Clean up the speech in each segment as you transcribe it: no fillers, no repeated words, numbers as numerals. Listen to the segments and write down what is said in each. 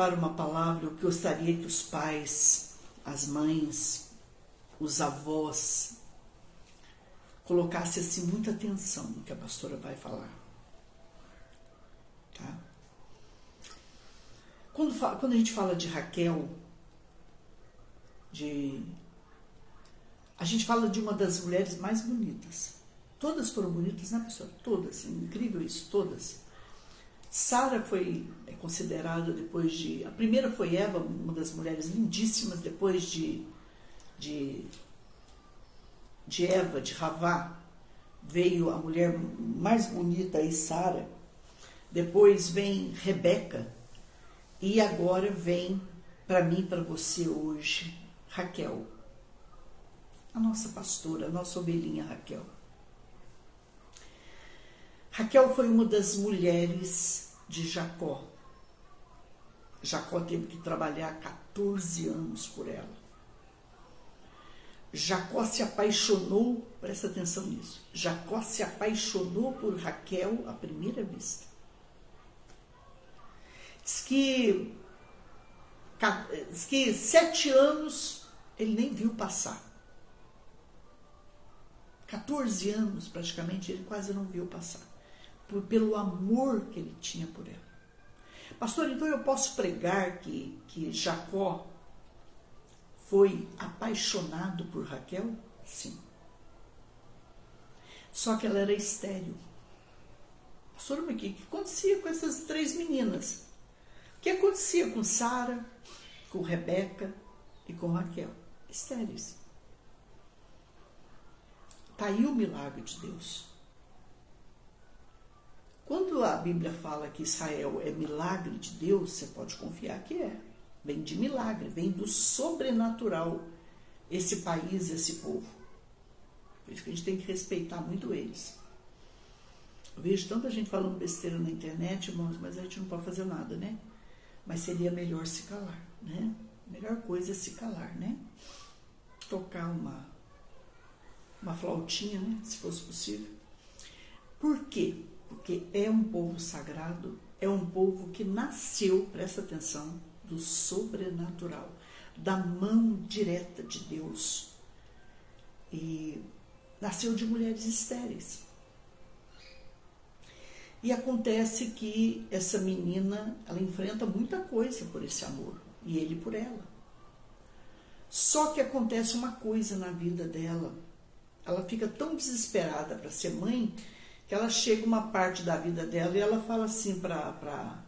falar uma palavra, eu gostaria que os pais, as mães, os avós colocassem assim muita atenção no que a pastora vai falar. Tá? Quando a gente fala de Raquel, a gente fala de uma das mulheres mais bonitas. Todas foram bonitas, né, pastora? Todas, incrível isso, todas. Sara foi considerada depois de... A primeira foi Eva, uma das mulheres lindíssimas, depois de Eva, de Ravá, veio a mulher mais bonita aí, Sara. Depois vem Rebeca. E agora vem, para mim, para você hoje, Raquel. A nossa pastora, a nossa ovelhinha Raquel. Raquel foi uma das mulheres de Jacó. Jacó teve que trabalhar 14 anos por ela. Jacó se apaixonou, presta atenção nisso, Jacó se apaixonou por Raquel à primeira vista. Diz que 7 anos ele nem viu passar. 14 anos praticamente ele quase não viu passar. Pelo amor que ele tinha por ela. Pastor, então eu posso pregar que Jacó foi apaixonado por Raquel? Sim. Só que ela era estéril. Pastor, mas o que acontecia com essas 3 meninas? O que acontecia com Sara, com Rebeca e com Raquel? Estéreis. Está aí o milagre de Deus. Quando a Bíblia fala que Israel é milagre de Deus, você pode confiar que é. Vem de milagre, vem do sobrenatural esse país, esse povo. Por isso que a gente tem que respeitar muito eles. Eu vejo tanta gente falando besteira na internet, irmãos, mas a gente não pode fazer nada, né? Mas seria melhor se calar, né? A melhor coisa é se calar, né? Tocar uma flautinha, né? Se fosse possível. Por quê? Porque é um povo sagrado, é um povo que nasceu, presta atenção, do sobrenatural, da mão direta de Deus. E nasceu de mulheres estéreis. E acontece que essa menina, ela enfrenta muita coisa por esse amor, e ele por ela. Só que acontece uma coisa na vida dela. Ela fica tão desesperada para ser mãe, que ela chega uma parte da vida dela e ela fala assim para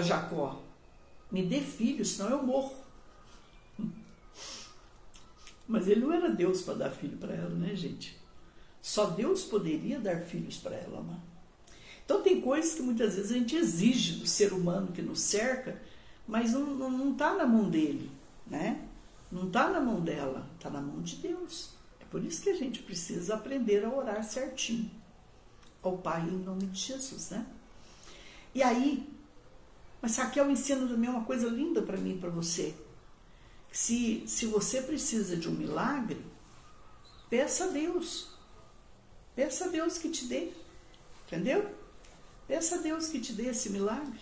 Jacó: me dê filho, senão eu morro. Mas ele não era Deus para dar filho para ela, né, gente? Só Deus poderia dar filhos para ela, né? Então tem coisas que muitas vezes a gente exige do ser humano que nos cerca, mas não está na mão dele, né? Não está na mão dela, está na mão de Deus. Por isso que a gente precisa aprender a orar certinho ao Pai em nome de Jesus, né? E aí, mas Raquel ensina também uma coisa linda para mim e para você. Se você precisa de um milagre, peça a Deus. Peça a Deus que te dê. Entendeu? Peça a Deus que te dê esse milagre.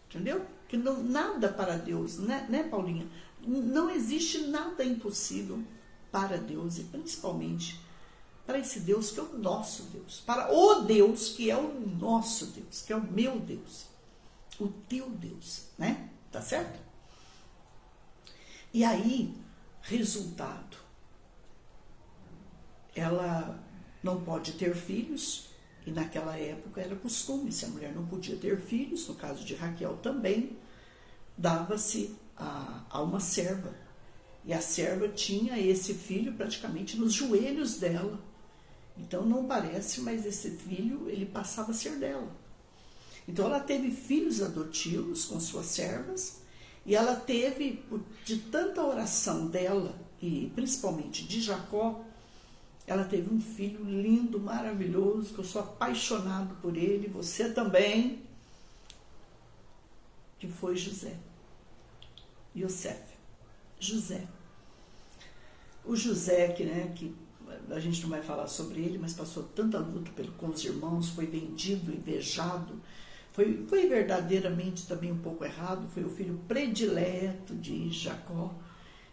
Entendeu? Que não, nada para Deus, né, Paulinha? Não existe nada impossível para Deus e principalmente para esse Deus que é o nosso Deus, para o Deus que é o nosso Deus, que é o meu Deus, o teu Deus, né? Tá certo? E aí, resultado, ela não pode ter filhos e naquela época era costume, se a mulher não podia ter filhos, no caso de Raquel também, dava-se a uma serva. E a serva tinha esse filho praticamente nos joelhos dela. Então não parece, mas esse filho, ele passava a ser dela. Então ela teve filhos adotivos com suas servas, e ela teve, de tanta oração dela, e principalmente de Jacó, ela teve um filho lindo, maravilhoso, que eu sou apaixonado por ele, você também, que foi José. Yosef. José. O José, que a gente não vai falar sobre ele, mas passou tanta luta com os irmãos, foi vendido, invejado, foi verdadeiramente também um pouco errado, foi o filho predileto de Jacó.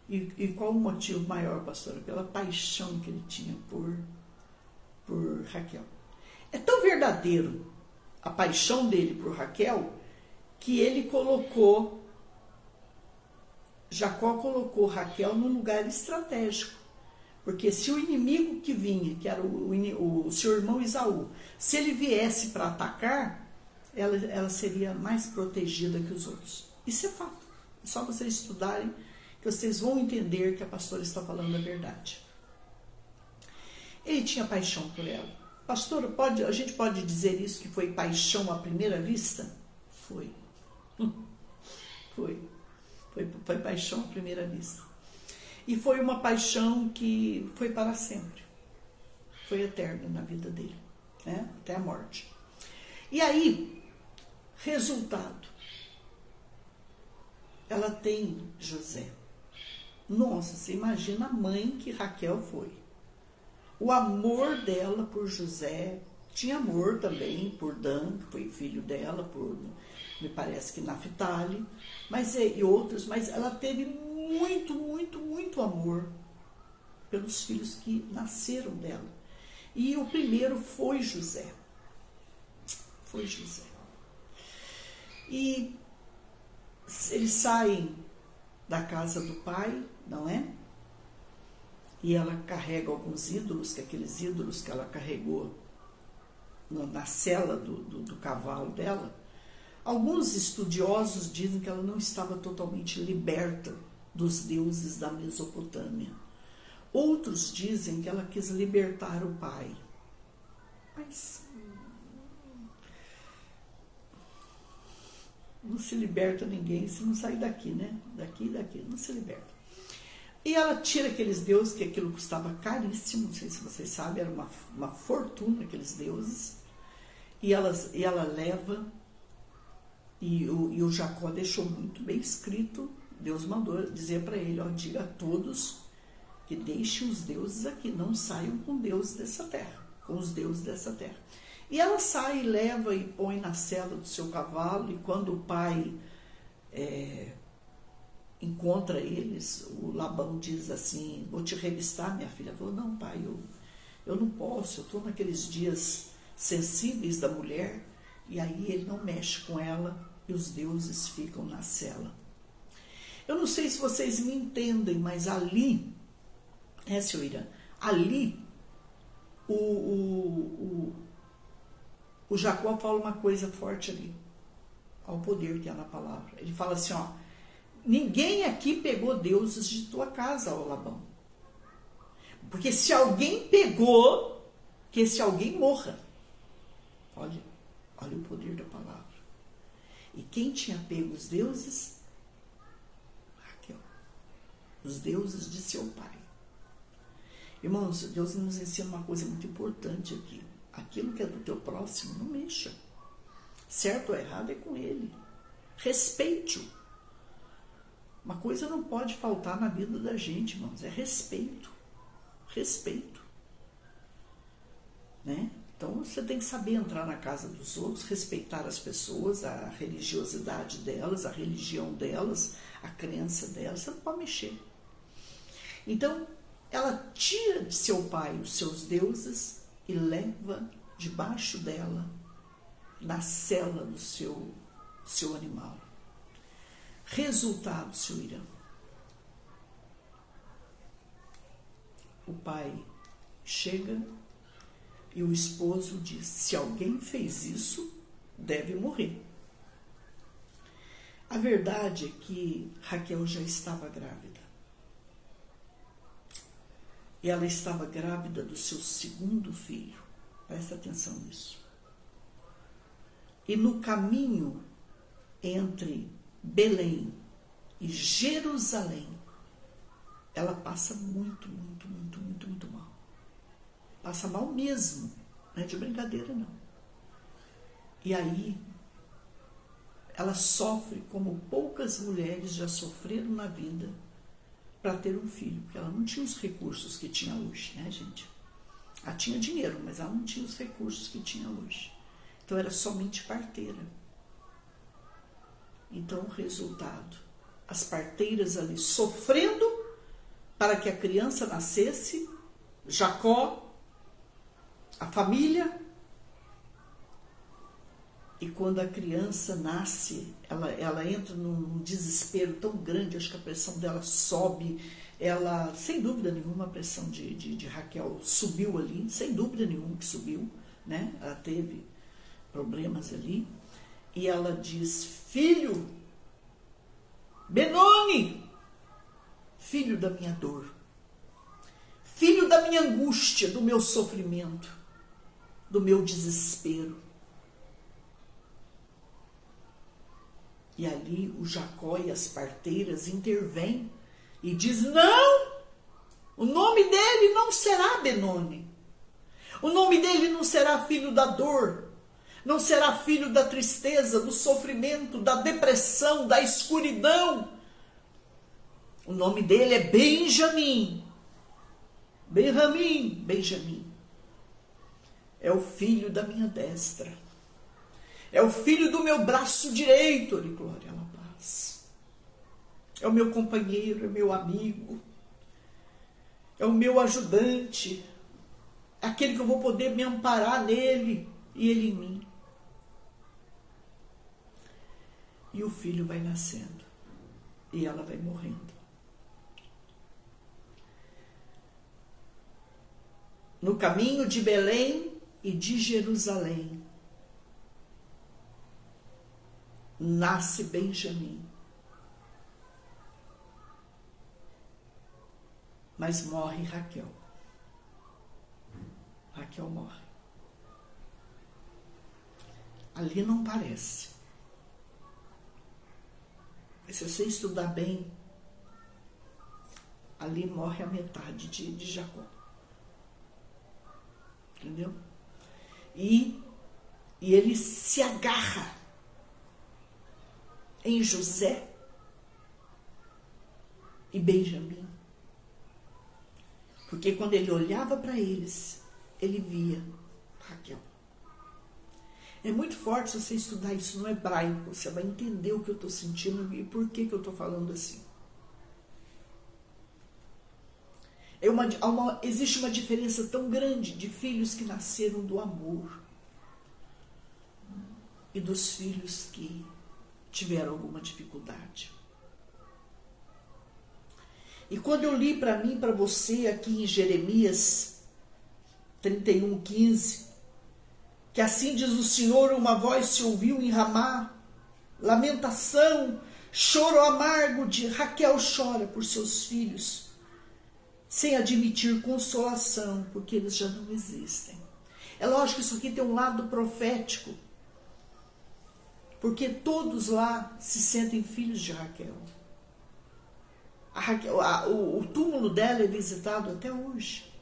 E qual o motivo maior, pastora? Pela paixão que ele tinha por Raquel. É tão verdadeiro a paixão dele por Raquel que Jacó colocou Raquel num lugar estratégico. Porque se o inimigo que vinha, que era o seu irmão Esaú, se ele viesse para atacar, ela seria mais protegida que os outros. Isso é fato. É só vocês estudarem que vocês vão entender que a pastora está falando a verdade. Ele tinha paixão por ela. Pastora, a gente pode dizer isso, que foi paixão à primeira vista? Foi. Foi paixão à primeira vista. E foi uma paixão que foi para sempre. Foi eterna na vida dele, né? Até a morte. E aí, resultado. Ela tem José. Nossa, você imagina a mãe que Raquel foi. O amor dela por José, tinha amor também por Dan, que foi filho dela, me parece que Naftali, e outros, mas ela teve muito, muito, muito amor pelos filhos que nasceram dela. E o primeiro foi José. Foi José. E eles saem da casa do pai, não é? E ela carrega alguns ídolos, que aqueles ídolos que ela carregou na sela do cavalo dela. Alguns estudiosos dizem que ela não estava totalmente liberta dos deuses da Mesopotâmia. Outros dizem que ela quis libertar o pai. Mas não se liberta ninguém se não sair daqui, né? Daqui, não se liberta. E ela tira aqueles deuses, que aquilo custava caríssimo, não sei se vocês sabem, era uma fortuna aqueles deuses. E ela leva, e o Jacó deixou muito bem escrito, Deus mandou dizer para ele, diga a todos que deixem os deuses aqui, não saiam com Deus dessa terra, com os deuses dessa terra. E ela sai, leva e põe na sela do seu cavalo, e quando o pai encontra eles, o Labão diz assim, vou te revistar, minha filha. Ela falou, não, pai, eu não posso, eu estou naqueles dias sensíveis da mulher, e aí ele não mexe com ela, e os deuses ficam na cela. Eu não sei se vocês me entendem, mas ali, seu Irã, ali, o Jacó fala uma coisa forte ali, ao poder que há na palavra. Ele fala assim, ninguém aqui pegou deuses de tua casa, ó Labão. Porque se alguém pegou, que esse alguém morra. Olha o poder da palavra. E quem tinha pego os deuses? Raquel. Os deuses de seu pai. Irmãos, Deus nos ensina uma coisa muito importante aqui. Aquilo que é do teu próximo, não mexa. Certo ou errado é com ele. Respeite-o. Uma coisa não pode faltar na vida da gente, irmãos, é respeito. Respeito. Né? Então, você tem que saber entrar na casa dos outros, respeitar as pessoas, a religiosidade delas, a religião delas, a crença delas, você não pode mexer. Então, ela tira de seu pai os seus deuses e leva debaixo dela, na cela do seu animal. Resultado, seu Irã. O pai chega e o esposo diz, se alguém fez isso, deve morrer. A verdade é que Raquel já estava grávida. E ela estava grávida do seu segundo filho. Presta atenção nisso. E no caminho entre Belém e Jerusalém, ela passa muito, muito, muito, muito, muito mal. Passa mal mesmo, não é de brincadeira não. E aí, ela sofre como poucas mulheres já sofreram na vida para ter um filho, porque ela não tinha os recursos que tinha hoje, né, gente? Ela tinha dinheiro, mas ela não tinha os recursos que tinha hoje. Então, era somente parteira. Então, o resultado, as parteiras ali sofrendo para que a criança nascesse, Jacó, a família. E quando a criança nasce, ela entra num desespero tão grande, acho que a pressão dela sobe, ela, sem dúvida nenhuma, a pressão de Raquel subiu ali, sem dúvida nenhuma que subiu, né? Ela teve problemas ali, e ela diz, filho, Benoni, filho da minha dor, filho da minha angústia, do meu sofrimento, do meu desespero. E ali o Jacó e as parteiras intervêm e diz, não, o nome dele não será Benoni. O nome dele não será filho da dor, não será filho da tristeza, do sofrimento, da depressão, da escuridão. O nome dele é Benjamim. Benjamim. É o filho da minha destra. É o filho do meu braço direito, olha, glória à paz. É o meu companheiro, é o meu amigo, é o meu ajudante, é aquele que eu vou poder me amparar nele e ele em mim. E o filho vai nascendo e ela vai morrendo. No caminho de Belém e de Jerusalém, nasce Benjamim. Mas morre Raquel. Raquel morre. Ali não parece. Mas se você estudar bem, ali morre a metade de Jacó. Entendeu? E ele se agarra em José e Benjamim. Porque quando ele olhava para eles, ele via Raquel. É muito forte se você estudar isso no hebraico. Você vai entender o que eu estou sentindo e por que eu estou falando assim. Existe uma diferença tão grande de filhos que nasceram do amor e dos filhos que tiveram alguma dificuldade. E quando eu li para mim, para você, aqui em Jeremias 31:15, que assim diz o Senhor, uma voz se ouviu em Ramá, lamentação, choro amargo de Raquel chora por seus filhos, sem admitir consolação, porque eles já não existem. É lógico que isso aqui tem um lado profético, porque todos lá se sentem filhos de Raquel. O túmulo dela é visitado até hoje.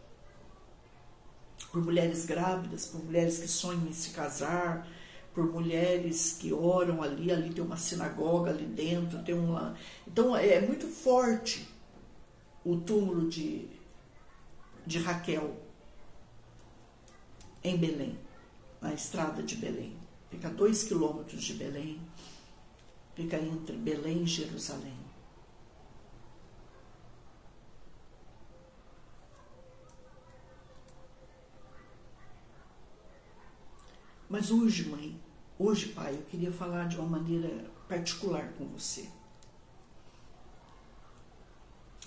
Por mulheres grávidas, por mulheres que sonham em se casar, por mulheres que oram ali tem uma sinagoga ali dentro, tem uma... Então é muito forte o túmulo de Raquel em Belém, na estrada de Belém. Fica a 2 quilômetros de Belém, fica entre Belém e Jerusalém. Mas hoje, mãe, hoje, pai, eu queria falar de uma maneira particular com você.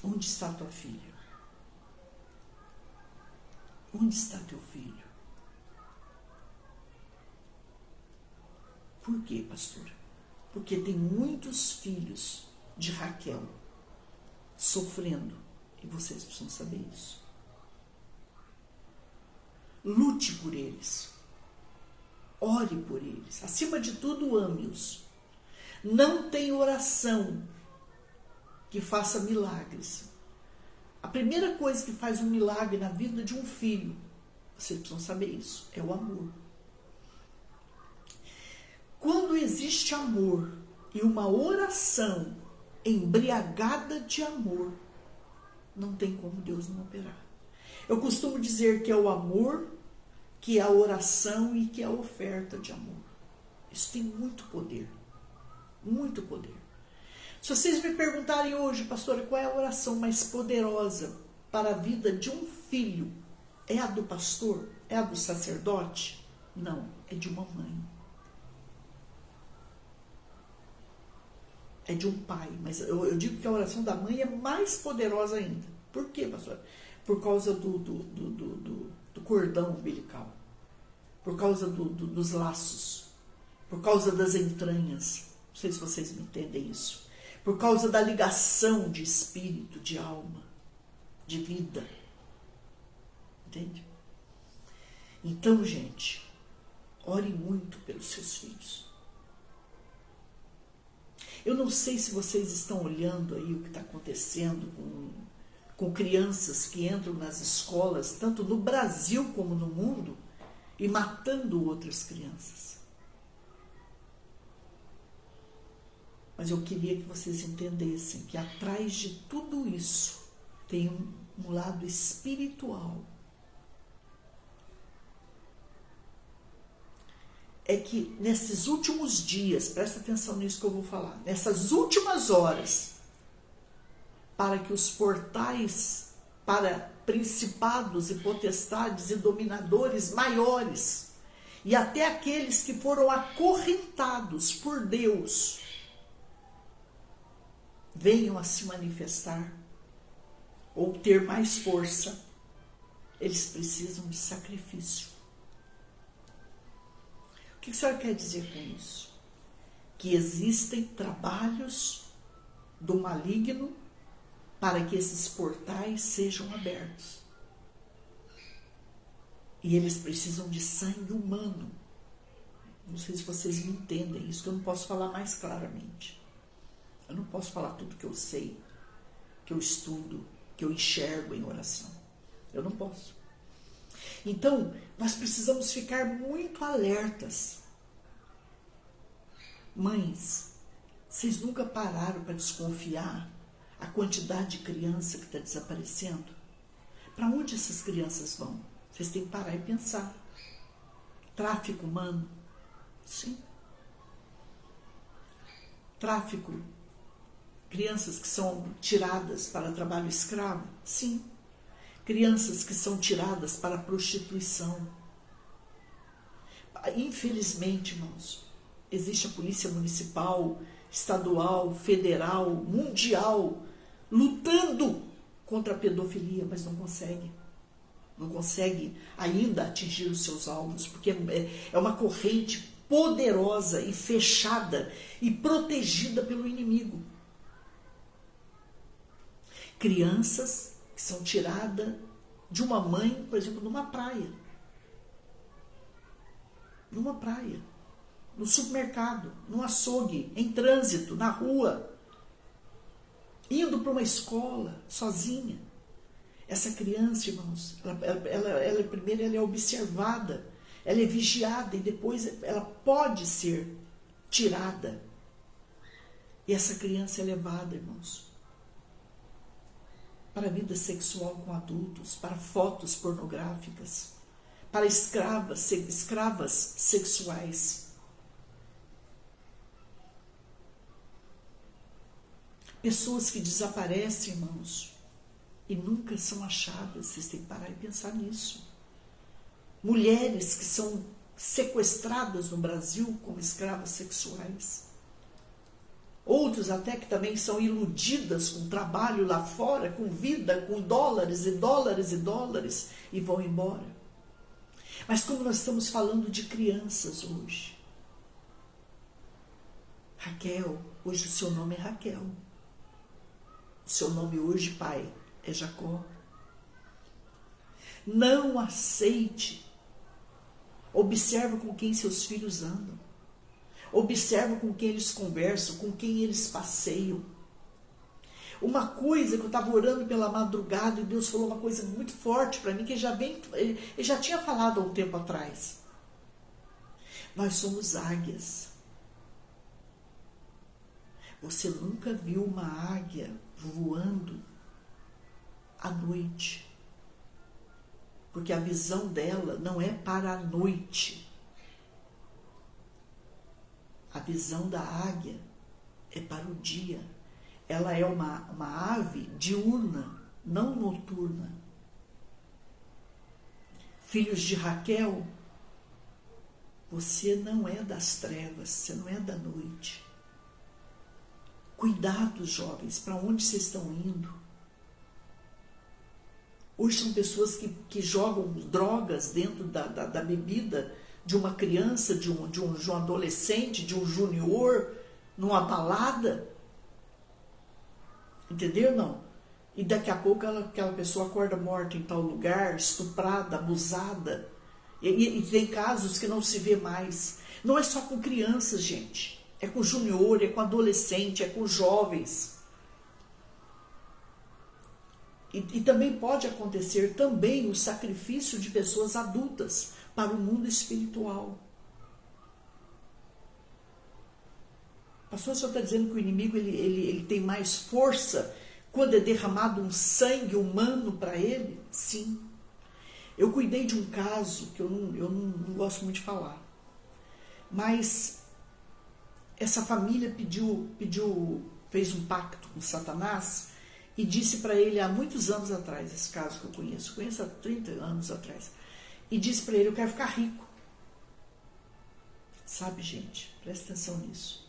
Onde está tua filha? Onde está teu filho? Por quê, pastora? Porque tem muitos filhos de Raquel sofrendo e vocês precisam saber isso. Lute por eles. Ore por eles. Acima de tudo, ame-os. Não tem oração que faça milagres. A primeira coisa que faz um milagre na vida de um filho, vocês precisam saber isso, é o amor. Quando existe amor e uma oração embriagada de amor, não tem como Deus não operar. Eu costumo dizer que é o amor, que é a oração e que é a oferta de amor. Isso tem muito poder. muito poder. Se vocês me perguntarem hoje, pastora, qual é a oração mais poderosa para a vida de um filho? É a do pastor? É a do sacerdote? Não, é de uma mãe. É de um pai. Mas eu digo que a oração da mãe é mais poderosa ainda. Por quê, pastor? Por causa do cordão umbilical. Por causa dos laços. Por causa das entranhas. Não sei se vocês me entendem isso. Por causa da ligação de espírito, de alma, de vida. Entende? Então, gente, ore muito pelos seus filhos. Eu não sei se vocês estão olhando aí o que está acontecendo com crianças que entram nas escolas, tanto no Brasil como no mundo, e matando outras crianças. Mas eu queria que vocês entendessem que atrás de tudo isso tem um lado espiritual. É que nesses últimos dias, presta atenção nisso que eu vou falar, nessas últimas horas, para que os portais para principados e potestades e dominadores maiores, e até aqueles que foram acorrentados por Deus, venham a se manifestar ou ter mais força, eles precisam de sacrifício. O que a senhora quer dizer com isso? Que existem trabalhos do maligno para que esses portais sejam abertos. E eles precisam de sangue humano. Não sei se vocês me entendem isso, que eu não posso falar mais claramente. Eu não posso falar tudo que eu sei, que eu estudo, que eu enxergo em oração. Eu não posso. Então, nós precisamos ficar muito alertas. Mães, vocês nunca pararam para desconfiar a quantidade de criança que está desaparecendo? Para onde essas crianças vão? Vocês têm que parar e pensar. Tráfico humano? Sim. Tráfico. Crianças que são tiradas para trabalho escravo? Sim. Crianças que são tiradas para prostituição. Infelizmente, irmãos, existe a polícia municipal, estadual, federal, mundial, lutando contra a pedofilia, mas não consegue. Não consegue ainda atingir os seus alvos, porque é uma corrente poderosa e fechada e protegida pelo inimigo. Crianças que são tiradas de uma mãe, por exemplo, numa praia. Numa praia, no supermercado, no açougue, em trânsito, na rua, indo para uma escola, sozinha. Essa criança, irmãos, ela primeiro ela é observada, ela é vigiada e depois ela pode ser tirada. E essa criança é levada, irmãos, para a vida sexual com adultos, para fotos pornográficas, para escravas sexuais. Pessoas que desaparecem, irmãos, e nunca são achadas. Vocês têm que parar e pensar nisso. Mulheres que são sequestradas no Brasil como escravas sexuais. Outros até que também são iludidas com trabalho lá fora, com vida, com dólares e dólares e dólares, e vão embora. Mas como nós estamos falando de crianças hoje. Raquel, hoje o seu nome é Raquel. O seu nome hoje, pai, é Jacó. Não aceite. Observe com quem seus filhos andam. Observe com quem eles conversam, com quem eles passeiam. Uma coisa que eu estava orando pela madrugada e Deus falou uma coisa muito forte para mim, que ele já tinha falado há um tempo atrás. Nós somos águias. Você nunca viu uma águia voando à noite? Porque a visão dela não é para a noite. A visão da águia é para o dia. Ela é uma ave diurna, não noturna. Filhos de Raquel, você não é das trevas, você não é da noite. Cuidado, jovens, para onde vocês estão indo? Hoje são pessoas que jogam drogas dentro da bebida de uma criança, de um adolescente, de um junior, numa balada. Entendeu? Não. E daqui a pouco aquela pessoa acorda morta em tal lugar, estuprada, abusada. E tem casos que não se vê mais. Não é só com crianças, gente. É com junior, é com adolescente, é com jovens. E também pode acontecer também o sacrifício de pessoas adultas para o mundo espiritual. Pastor, o senhor está dizendo que o inimigo ele tem mais força quando é derramado um sangue humano para ele? Sim. Eu cuidei de um caso que eu não gosto muito de falar. Mas essa família fez um pacto com Satanás e disse para ele há muitos anos atrás, esse caso que eu conheço há 30 anos atrás, e disse para ele, eu quero ficar rico. Sabe, gente, presta atenção nisso.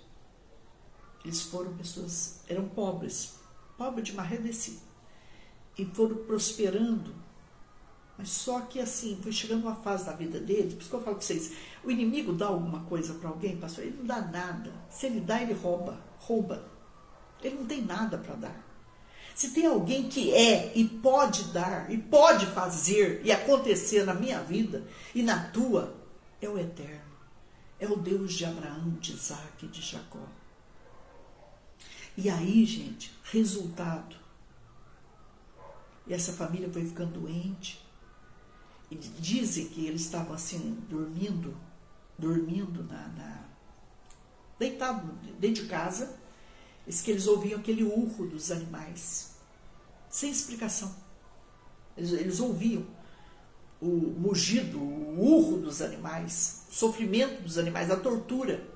Eles foram pessoas, eram pobres de Marredeci, e foram prosperando, mas só que assim, foi chegando uma fase da vida deles, por isso que eu falo para vocês, o inimigo dá alguma coisa para alguém, pastor, ele não dá nada, se ele dá, ele rouba, ele não tem nada para dar. Se tem alguém que é e pode dar, e pode fazer e acontecer na minha vida e na tua, é o Eterno, é o Deus de Abraão, de Isaac e de Jacó. E aí, gente, resultado. E essa família foi ficando doente. E dizem que eles estavam assim, dormindo deitado dentro de casa. Diz que eles ouviam aquele urro dos animais. Sem explicação. Eles ouviam o mugido, o urro dos animais, o sofrimento dos animais, a tortura.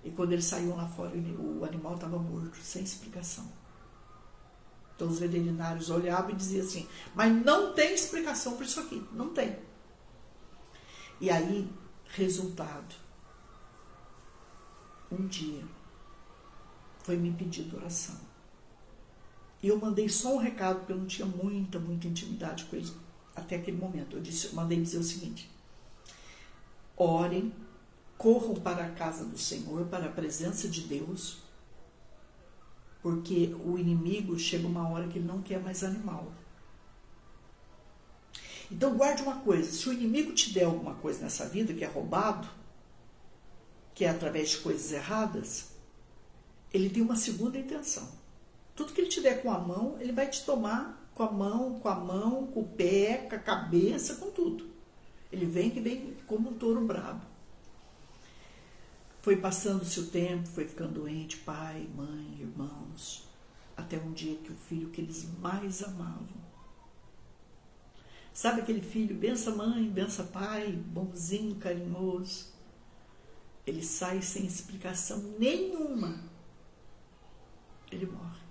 E quando eles saíam lá fora, o animal estava morto, sem explicação. Então os veterinários olhavam e diziam assim, mas não tem explicação para isso aqui, não tem. E aí, resultado, um dia, foi me pedir oração. E eu mandei só um recado, porque eu não tinha muita intimidade com eles até aquele momento. Eu mandei dizer o seguinte, orem, corram para a casa do Senhor, para a presença de Deus, porque o inimigo chega uma hora que ele não quer mais animal. Então guarde uma coisa, se o inimigo te der alguma coisa nessa vida que é roubado, que é através de coisas erradas, ele tem uma segunda intenção. Tudo que ele te der com a mão, ele vai te tomar com a mão, com o pé, com a cabeça, com tudo. Ele vem como um touro brabo. Foi passando-se o tempo, foi ficando doente, pai, mãe, irmãos, até um dia que o filho que eles mais amavam. Sabe aquele filho, bença mãe, bença pai, bonzinho, carinhoso. Ele sai sem explicação nenhuma. Ele morre.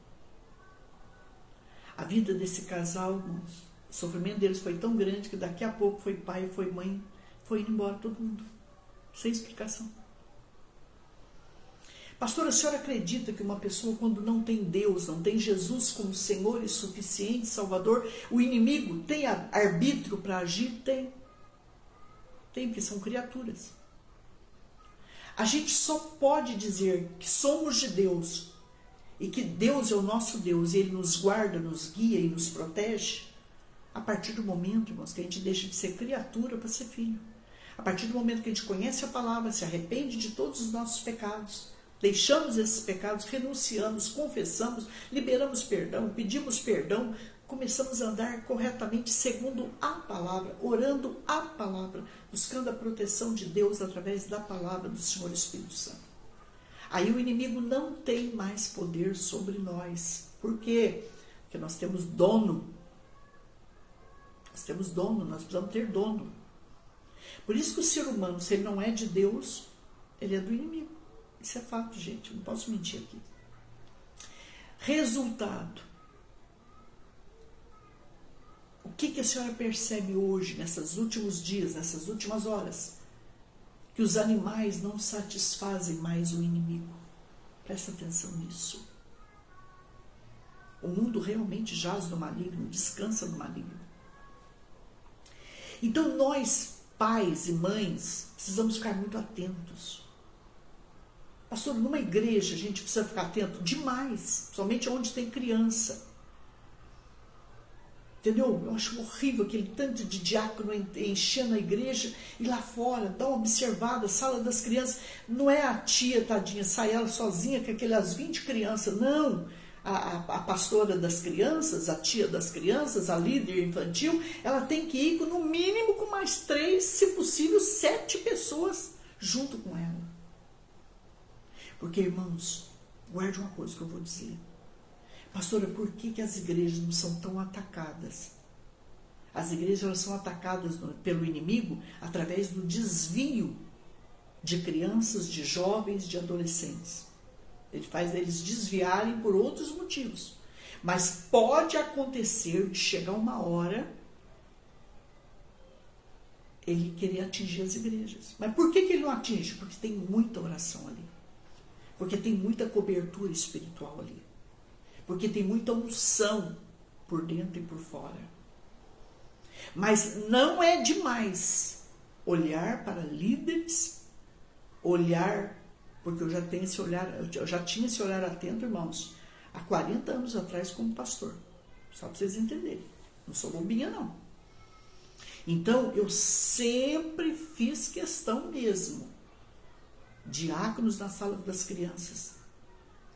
A vida desse casal, o sofrimento deles foi tão grande que daqui a pouco foi pai, foi mãe, foi indo embora todo mundo, sem explicação. Pastor, a senhora acredita que uma pessoa, quando não tem Deus, não tem Jesus como Senhor e suficiente Salvador, o inimigo tem arbítrio para agir? Tem. Tem, porque são criaturas. A gente só pode dizer que somos de Deus e que Deus é o nosso Deus e Ele nos guarda, nos guia e nos protege a partir do momento, irmãos, que a gente deixa de ser criatura para ser filho. A partir do momento que a gente conhece a palavra, se arrepende de todos os nossos pecados, deixamos esses pecados, renunciamos, confessamos, liberamos perdão, pedimos perdão, começamos a andar corretamente segundo a palavra, orando a palavra, buscando a proteção de Deus através da palavra do Senhor Espírito Santo. Aí o inimigo não tem mais poder sobre nós. Por quê? Porque nós temos dono. Nós temos dono, nós precisamos ter dono. Por isso que o ser humano, se ele não é de Deus, ele é do inimigo. Isso é fato, gente, não posso mentir aqui. Resultado. O que a senhora percebe hoje, nesses últimos dias, nessas últimas horas? Que os animais não satisfazem mais o inimigo. Presta atenção nisso. O mundo realmente jaz no maligno, descansa no maligno. Então nós, pais e mães, precisamos ficar muito atentos. Pastor, numa igreja a gente precisa ficar atento demais, somente onde tem criança. Entendeu? Eu acho horrível aquele tanto de diácono enchendo a igreja e lá fora, dá uma observada, sala das crianças. Não é a tia, tadinha, sai ela sozinha com aquelas 20 crianças, não. A pastora das crianças, a tia das crianças, a líder infantil, ela tem que ir no mínimo com mais 3, se possível 7 pessoas junto com ela. Porque, irmãos, guarde uma coisa que eu vou dizer. Pastora, por que as igrejas não são tão atacadas? As igrejas elas são atacadas pelo inimigo através do desvio de crianças, de jovens, de adolescentes. Ele faz eles desviarem por outros motivos. Mas pode acontecer de chegar uma hora ele querer atingir as igrejas. Mas por que ele não atinge? Porque tem muita oração ali. Porque tem muita cobertura espiritual ali. Porque tem muita unção por dentro e por fora. Mas não é demais olhar para líderes, olhar, porque eu já tinha esse olhar atento, irmãos, há 40 anos atrás como pastor. Só para vocês entenderem. Não sou bobinha, não. Então, eu sempre fiz questão mesmo. Diáconos na sala das crianças.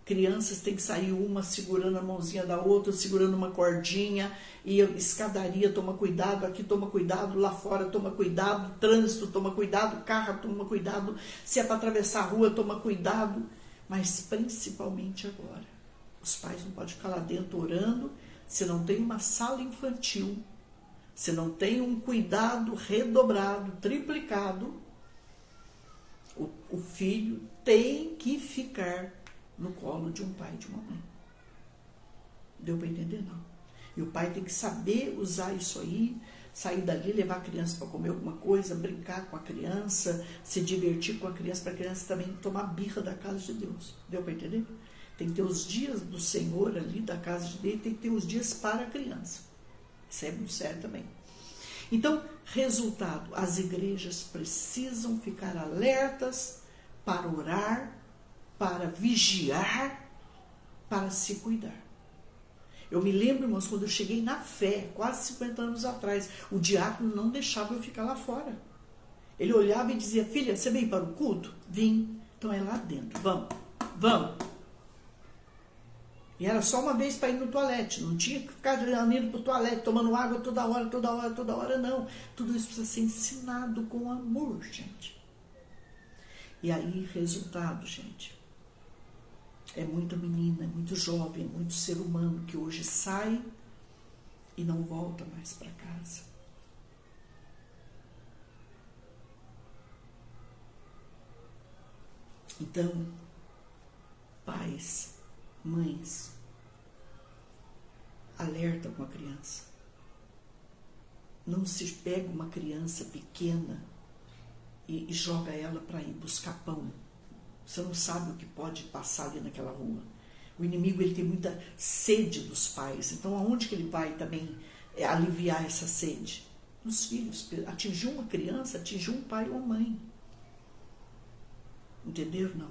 Crianças têm que sair uma segurando a mãozinha da outra, segurando uma cordinha, e escadaria, toma cuidado, aqui toma cuidado, lá fora toma cuidado, trânsito toma cuidado, carro toma cuidado, se é para atravessar a rua toma cuidado, mas principalmente agora. Os pais não podem ficar lá dentro orando, se não tem uma sala infantil, se não tem um cuidado redobrado, triplicado, o filho tem que ficar no colo de um pai e de uma mãe. Deu para entender? Não. E o pai tem que saber usar isso aí, sair dali, levar a criança para comer alguma coisa, brincar com a criança, se divertir com a criança, para a criança também tomar birra da casa de Deus. Deu para entender? Tem que ter os dias do Senhor ali, da casa de Deus, tem que ter os dias para a criança. Isso é muito sério também. Então, resultado, as igrejas precisam ficar alertas para orar, para vigiar, para se cuidar. Eu me lembro, irmãos, quando eu cheguei na fé, quase 50 anos atrás, o diácono não deixava eu ficar lá fora. Ele olhava e dizia, filha, você veio para o culto? Vim. Então é lá dentro, vamos. E era só uma vez para ir no toalete, não tinha que ficar indo para o toalete, tomando água toda hora, não. Tudo isso precisa ser ensinado com amor, gente. E aí, resultado, gente. É muita menina, é muito jovem, é muito ser humano que hoje sai e não volta mais para casa. Então, pais, mães, alerta com a criança. Não se pega uma criança pequena e joga ela para ir buscar pão. Você não sabe o que pode passar ali naquela rua. O inimigo ele tem muita sede dos pais. Então, aonde que ele vai também aliviar essa sede? Nos filhos. Atingiu uma criança, atingiu um pai ou uma mãe. Entenderam? Não.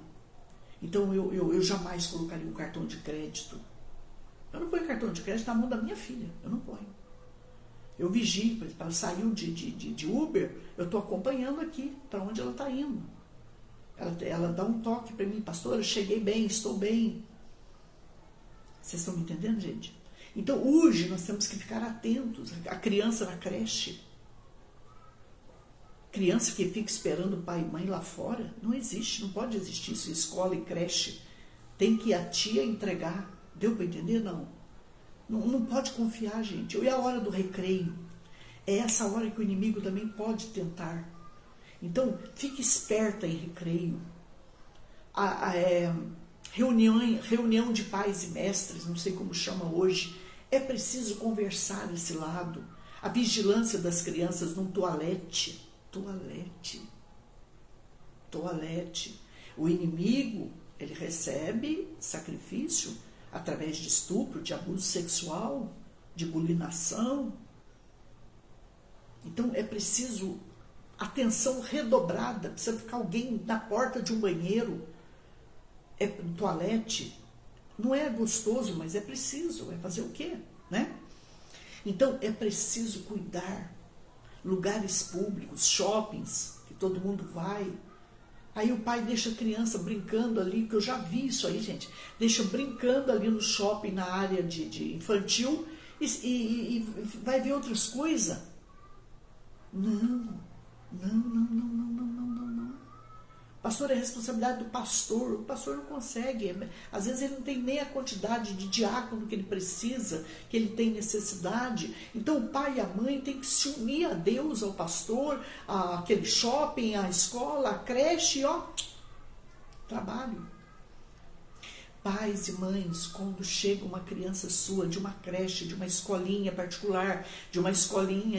Então, eu jamais colocaria um cartão de crédito. Eu não ponho cartão de crédito na mão da minha filha. Eu não ponho. Eu vigio. Ela saiu de Uber, eu estou acompanhando aqui para onde ela está indo. Ela dá um toque para mim, pastora, cheguei bem, estou bem. Vocês estão me entendendo, gente? Então, hoje nós temos que ficar atentos. A criança na creche, criança que fica esperando pai e mãe lá fora, não existe, não pode existir isso. Escola e creche, tem que a tia entregar. Deu para entender? Não pode confiar, gente. E a hora do recreio? É essa hora que o inimigo também pode tentar. Então, fique esperta em recreio. reunião de pais e mestres, não sei como chama hoje, é preciso conversar esse lado. A vigilância das crianças num toalete. O inimigo, ele recebe sacrifício através de estupro, de abuso sexual, de bulinação. Então é preciso atenção redobrada. Precisa ficar alguém na porta de um banheiro, um toalete. Não é gostoso, mas é preciso. Vai fazer o quê, né? Então é preciso cuidar. Lugares públicos, shoppings, que todo mundo vai. Aí o pai deixa a criança brincando ali, que eu já vi isso aí, gente. Deixa brincando ali no shopping, na área de infantil, e vai ver outras coisas. Não. Pastor, é responsabilidade do pastor. O pastor não consegue. Às vezes ele não tem nem a quantidade de diácono que ele precisa, que ele tem necessidade. Então o pai e a mãe têm que se unir a Deus, ao pastor, àquele shopping, à escola, à creche, trabalho. Pais e mães, quando chega uma criança sua de uma creche, de uma escolinha particular, de uma escolinha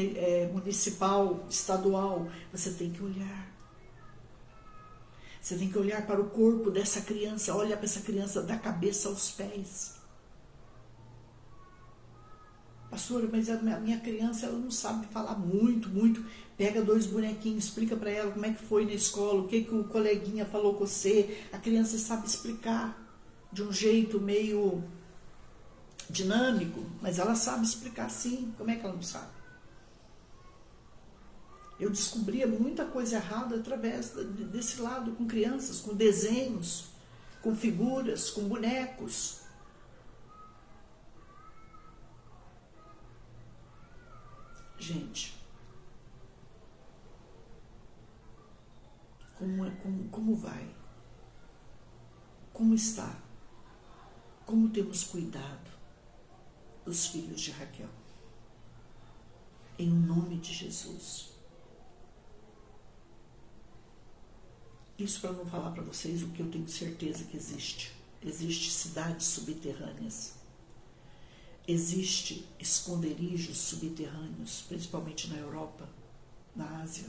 municipal, estadual, você tem que olhar. Você tem que olhar para o corpo dessa criança, olha para essa criança da cabeça aos pés. Pastora, mas a minha criança ela não sabe falar muito. Pega 2 bonequinhos, explica para ela como é que foi na escola, o que o coleguinha falou com você. A criança sabe explicar de um jeito meio dinâmico, mas ela sabe explicar sim. Como é que ela não sabe? Eu descobria muita coisa errada através desse lado, com crianças, com desenhos, com figuras, com bonecos. Gente, como vai? Como está? Como temos cuidado dos filhos de Raquel? Em nome de Jesus. Isso para não falar para vocês o que eu tenho certeza que existe. Existem cidades subterrâneas. Existem esconderijos subterrâneos, principalmente na Europa, na Ásia.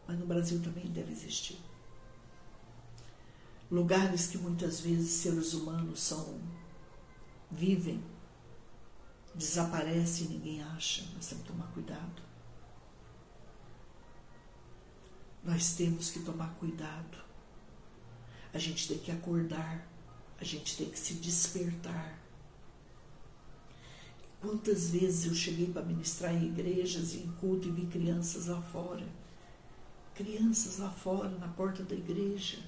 Mas no Brasil também deve existir. Lugares que muitas vezes seres humanos vivem, desaparecem e ninguém acha. Nós temos que tomar cuidado. Nós temos que tomar cuidado. A gente tem que acordar. A gente tem que se despertar. Quantas vezes eu cheguei para ministrar em igrejas e em culto e vi crianças lá fora. Crianças lá fora, na porta da igreja.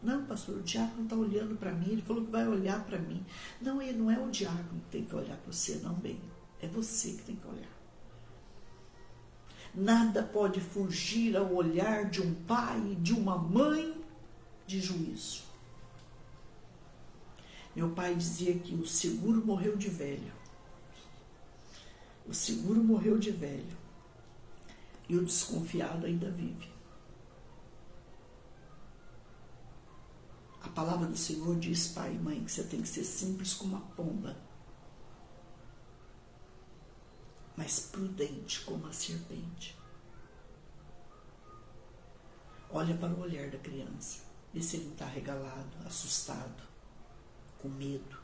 Não, pastor, o diácono está olhando para mim. Ele falou que vai olhar para mim. Não, ele não é o diácono que tem que olhar para você, não, bem. É você que tem que olhar. Nada pode fugir ao olhar de um pai e de uma mãe de juízo. Meu pai dizia que o seguro morreu de velho. O seguro morreu de velho. E o desconfiado ainda vive. A palavra do Senhor diz, pai e mãe, que você tem que ser simples como a pomba, mas prudente como a serpente. Olha para o olhar da criança, vê se ele não está regalado, assustado, com medo.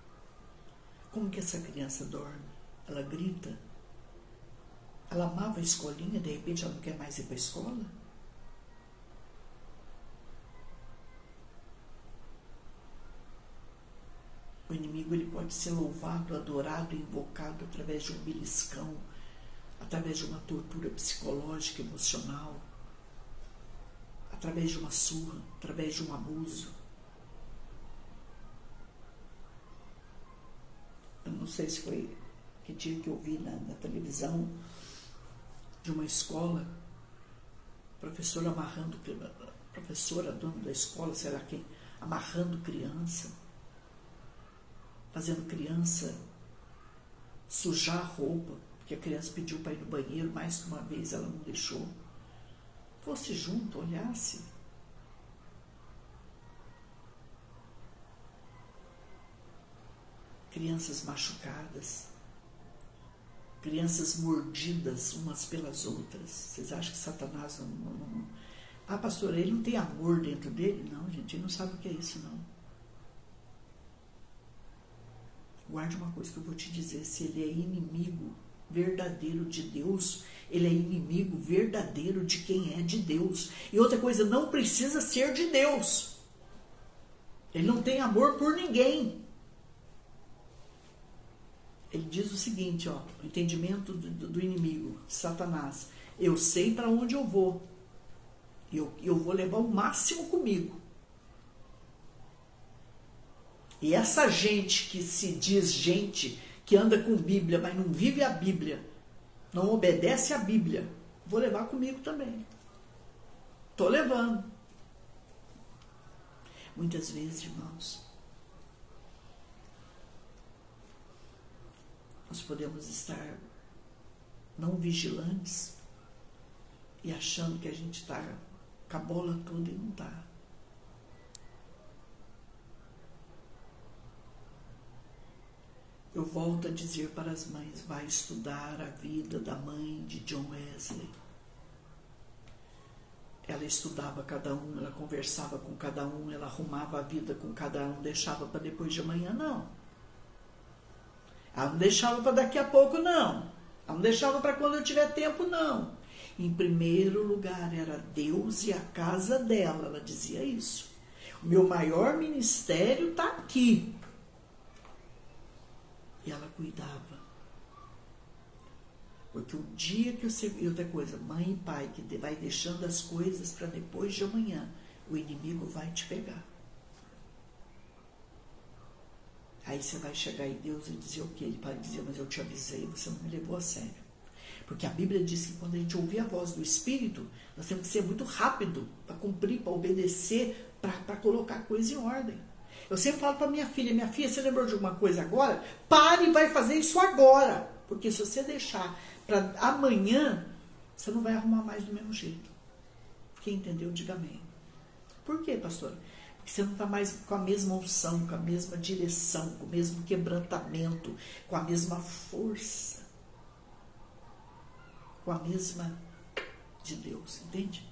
Como que essa criança dorme? Ela grita? Ela amava a escolinha, de repente ela não quer mais ir para a escola? O inimigo ele pode ser louvado, adorado, invocado através de um beliscão, através de uma tortura psicológica, emocional, através de uma surra, através de um abuso. Eu não sei se foi que dia que eu vi na televisão de uma escola, professora dona da escola, sei lá quem, amarrando criança, fazendo criança sujar a roupa, porque a criança pediu para ir no banheiro mais que uma vez, ela não deixou. Fosse junto, olhasse. crianças machucadas, crianças mordidas umas pelas outras. Vocês acham que Satanás não... Ah, pastor, ele não tem amor dentro dele? Não, gente, ele não sabe o que é isso, não. Guarde uma coisa que eu vou te dizer, se ele é inimigo verdadeiro de Deus, ele é inimigo verdadeiro de quem é de Deus. E outra coisa, não precisa ser de Deus. Ele não tem amor por ninguém. Ele diz o seguinte, ó, o entendimento do inimigo, Satanás. Eu sei para onde eu vou. Eu vou levar o máximo comigo. E essa gente que se diz gente, que anda com Bíblia, mas não vive a Bíblia, não obedece a Bíblia, vou levar comigo também. Estou levando. Muitas vezes, irmãos, nós podemos estar não vigilantes e achando que a gente está com a bola toda e não está. Eu volto a dizer para as mães, vai estudar a vida da mãe de John Wesley. Ela estudava cada um, ela conversava com cada um, ela arrumava a vida com cada um, deixava para depois de amanhã, não. Ela não deixava para daqui a pouco, não. Ela não deixava para quando eu tiver tempo, não. Em primeiro lugar era Deus e a casa dela, ela dizia isso. O meu maior ministério está aqui. E ela cuidava. Porque o dia que você... E outra coisa, mãe e pai, que vai deixando as coisas para depois de amanhã, o inimigo vai te pegar. Aí você vai chegar em Deus e dizer o quê? Ele vai dizer, mas eu te avisei, você não me levou a sério. Porque a Bíblia diz que quando a gente ouvir a voz do Espírito, nós temos que ser muito rápido para cumprir, para obedecer, para colocar a coisa em ordem. Eu sempre falo para minha filha, você lembrou de alguma coisa agora? Pare e vai fazer isso agora. Porque se você deixar para amanhã, você não vai arrumar mais do mesmo jeito. Quem entendeu, diga amém. Por quê, pastora? Porque você não está mais com a mesma unção, com a mesma direção, com o mesmo quebrantamento, com a mesma força, com a mesma de Deus, entende?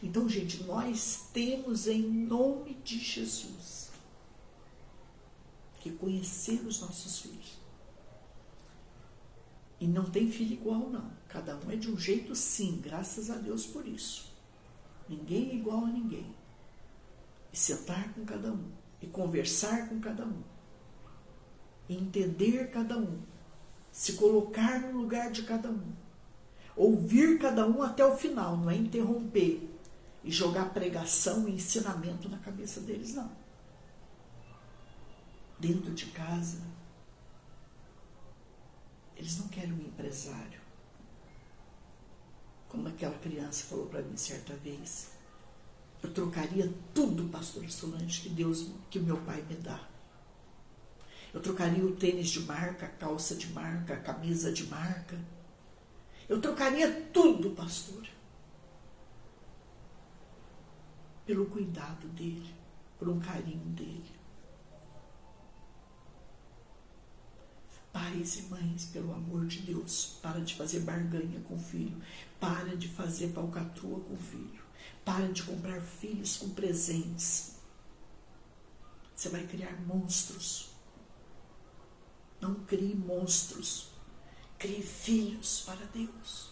Então, gente, nós temos em nome de Jesus que conhecer os nossos filhos. E não tem filho igual, não. Cada um é de um jeito, sim, graças a Deus por isso. Ninguém é igual a ninguém. E sentar com cada um, e conversar com cada um, e entender cada um, se colocar no lugar de cada um, ouvir cada um até o final, não é interromper e jogar pregação e ensinamento na cabeça deles, não. Dentro de casa, eles não querem um empresário. Como aquela criança falou para mim certa vez, eu trocaria tudo, pastor Solange, que meu pai me dá. Eu trocaria o tênis de marca, a calça de marca, a camisa de marca. Eu trocaria tudo, pastor, pelo cuidado dele, por um carinho dele. Pais e mães, pelo amor de Deus, para de fazer barganha com o filho, para de fazer falcatrua com o filho, para de comprar filhos com presentes. Você vai criar monstros. Não crie monstros, crie filhos para Deus.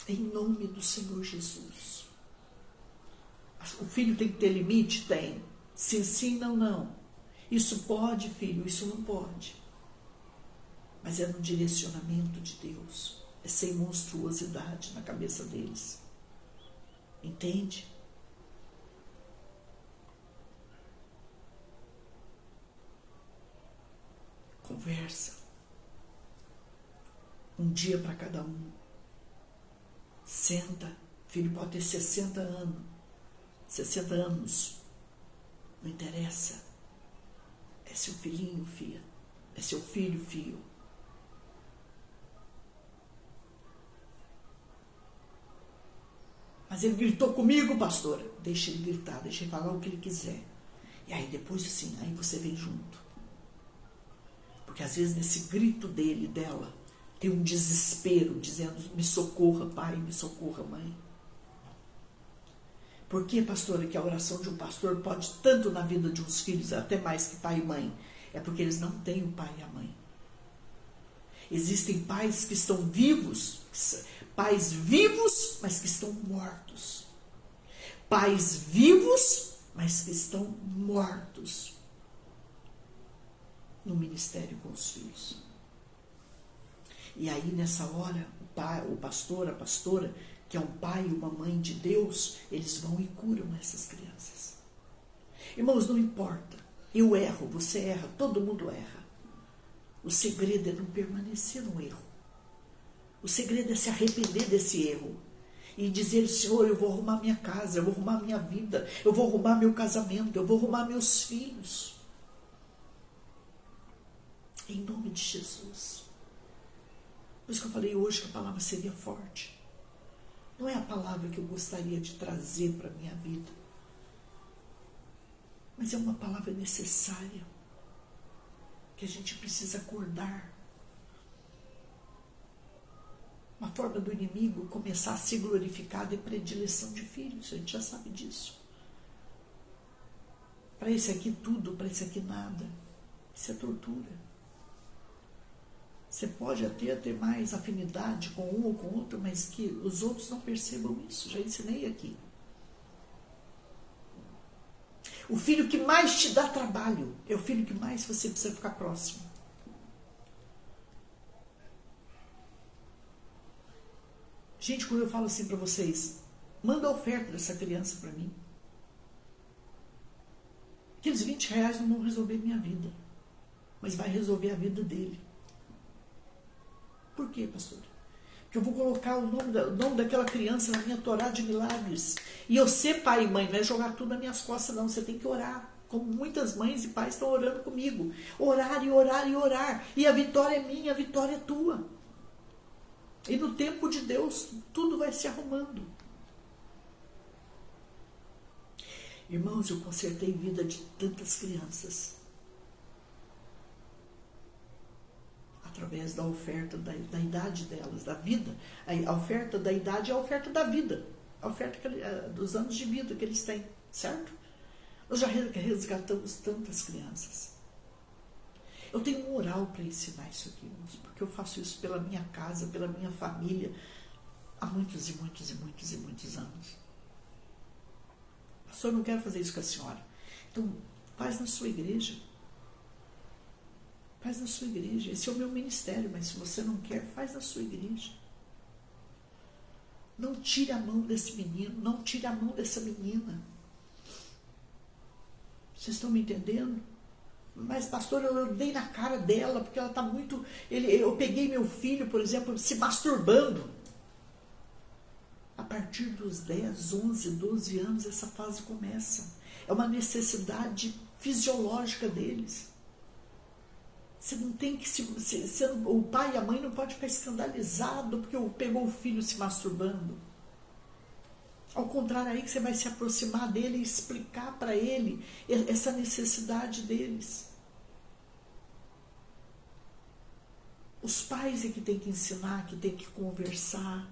Em nome do Senhor Jesus. O filho tem que ter limite? Tem. Se sim, não. Isso pode, filho, isso não pode. Mas é no direcionamento de Deus. É sem monstruosidade na cabeça deles. Entende? Conversa. Um dia para cada um. Senta. Filho pode ter 60 anos. 60 anos. Não interessa. É seu filhinho, filha. É seu filho, filho. Mas ele gritou comigo, pastora. Deixa ele gritar, deixa ele falar o que ele quiser. E aí depois assim, aí você vem junto. Porque às vezes nesse grito dele, dela, tem um desespero, dizendo, me socorra, pai, me socorra, mãe. Por que, pastora, que a oração de um pastor pode tanto na vida de uns filhos, até mais que pai e mãe? É porque eles não têm o pai e a mãe. Existem pais que estão vivos, pais vivos, mas que estão mortos. Pais vivos, mas que estão mortos no ministério com os filhos. E aí, nessa hora, o pastor, a pastora, que é um pai e uma mãe de Deus, eles vão e curam essas crianças. Irmãos, não importa. Eu erro, você erra, todo mundo erra. O segredo é não permanecer no erro. O segredo é se arrepender desse erro. E dizer, Senhor, eu vou arrumar minha casa, eu vou arrumar minha vida, eu vou arrumar meu casamento, eu vou arrumar meus filhos. Em nome de Jesus. Por isso que eu falei hoje que a palavra seria forte. Não é a palavra que eu gostaria de trazer para a minha vida. Mas é uma palavra necessária. Que a gente precisa acordar. Uma forma do inimigo começar a se glorificar de predileção de filhos. A gente já sabe disso. Para esse aqui tudo, para esse aqui nada. Isso é tortura. Você pode até ter mais afinidade com um ou com outro, mas que os outros não percebam isso. Já ensinei aqui. O filho que mais te dá trabalho é o filho que mais você precisa ficar próximo. Gente, quando eu falo assim para vocês, manda a oferta dessa criança para mim. Aqueles 20 reais não vão resolver minha vida, mas vai resolver a vida dele. Por quê, pastor? Porque eu vou colocar o nome daquela criança na minha Torá de milagres. E eu ser pai e mãe, não é jogar tudo nas minhas costas, não. Você tem que orar. Como muitas mães e pais estão orando comigo. Orar e orar e orar. E a vitória é minha, a vitória é tua. E no tempo de Deus, tudo vai se arrumando. Irmãos, eu consertei a vida de tantas crianças. Através da oferta da idade delas, da vida. A oferta da idade é a oferta da vida. A oferta dos anos de vida que eles têm, certo? Nós já resgatamos tantas crianças. Eu tenho um moral para ensinar isso aqui, irmãos, porque eu faço isso pela minha casa, pela minha família, há muitos e muitos e muitos e muitos anos. Pastor, eu não quero fazer isso com a senhora. Então, faz na sua igreja. Faz na sua igreja. Esse é o meu ministério, mas se você não quer, faz na sua igreja. Não tire a mão desse menino, não tire a mão dessa menina. Vocês estão me entendendo? Mas, pastor, eu dei na cara dela, porque ela está muito... Eu peguei meu filho, por exemplo, se masturbando. A partir dos 10, 11, 12 anos, essa fase começa. É uma necessidade fisiológica deles. Você não tem que o pai e a mãe não pode ficar escandalizado porque pegou o filho se masturbando. Ao contrário, aí que você vai se aproximar dele e explicar para ele essa necessidade deles. Os pais é que tem que ensinar, que tem que conversar,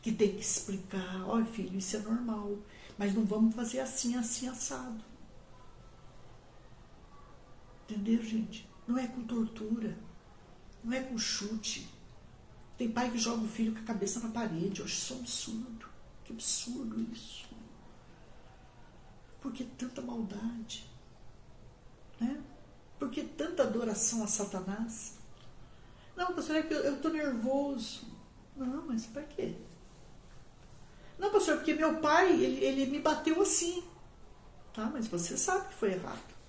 que tem que explicar. Olha, filho, isso é normal, mas não vamos fazer assim, assim, assado. Entendeu, gente? Não é com tortura, não é com chute. Tem pai que joga o filho com a cabeça na parede. Eu acho isso um absurdo. Que absurdo isso. Por que tanta maldade? Né? Por que tanta adoração a Satanás? Não, pastor, é que eu estou nervoso. Não, mas para quê? Não, pastor, porque meu pai, ele me bateu assim. Tá, mas você sabe que foi errado.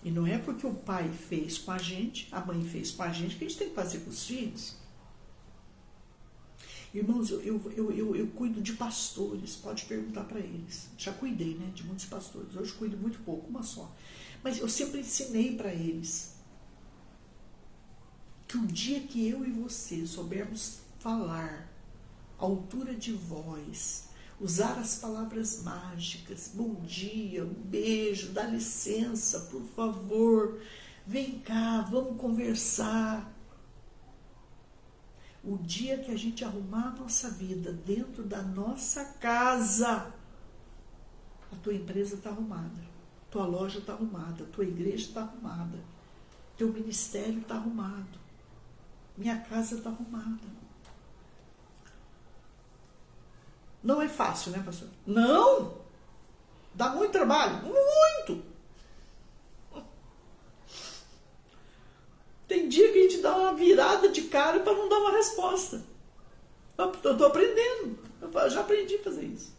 E não é porque o pai fez com a gente, a mãe fez com a gente, que a gente tem que fazer com os filhos. Irmãos, eu cuido de pastores, pode perguntar para eles. Já cuidei, né, de muitos pastores. Hoje cuido muito pouco, uma só. Mas eu sempre ensinei para eles que o dia que eu e você soubermos falar, a altura de voz, Usar as palavras mágicas, bom dia, um beijo, dá licença, por favor, vem cá, vamos conversar. O dia que a gente arrumar a nossa vida dentro da nossa casa, a tua empresa está arrumada, tua loja está arrumada, tua igreja está arrumada, teu ministério está arrumado, minha casa está arrumada. Não é fácil, né, pastor? Não! Dá muito trabalho, muito! Tem dia que a gente dá uma virada de cara para não dar uma resposta. Eu estou aprendendo, eu já aprendi a fazer isso.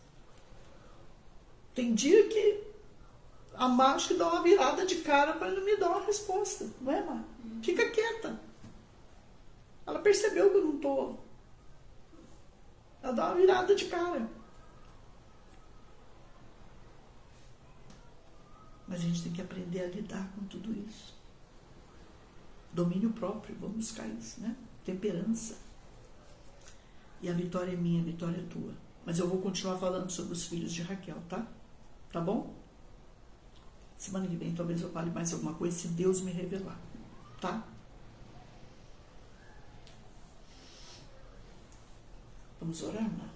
Tem dia que a mágica dá uma virada de cara para não me dar uma resposta, não é, Mar? Fica quieta. Ela percebeu que eu não estou. Ela dá uma virada de cara. Mas a gente tem que aprender a lidar com tudo isso. Domínio próprio, vamos buscar isso, né? Temperança. E a vitória é minha, a vitória é tua. Mas eu vou continuar falando sobre os filhos de Raquel, tá? Tá bom? Semana que vem talvez eu fale mais alguma coisa, se Deus me revelar, tá? Vamos orar, Mar?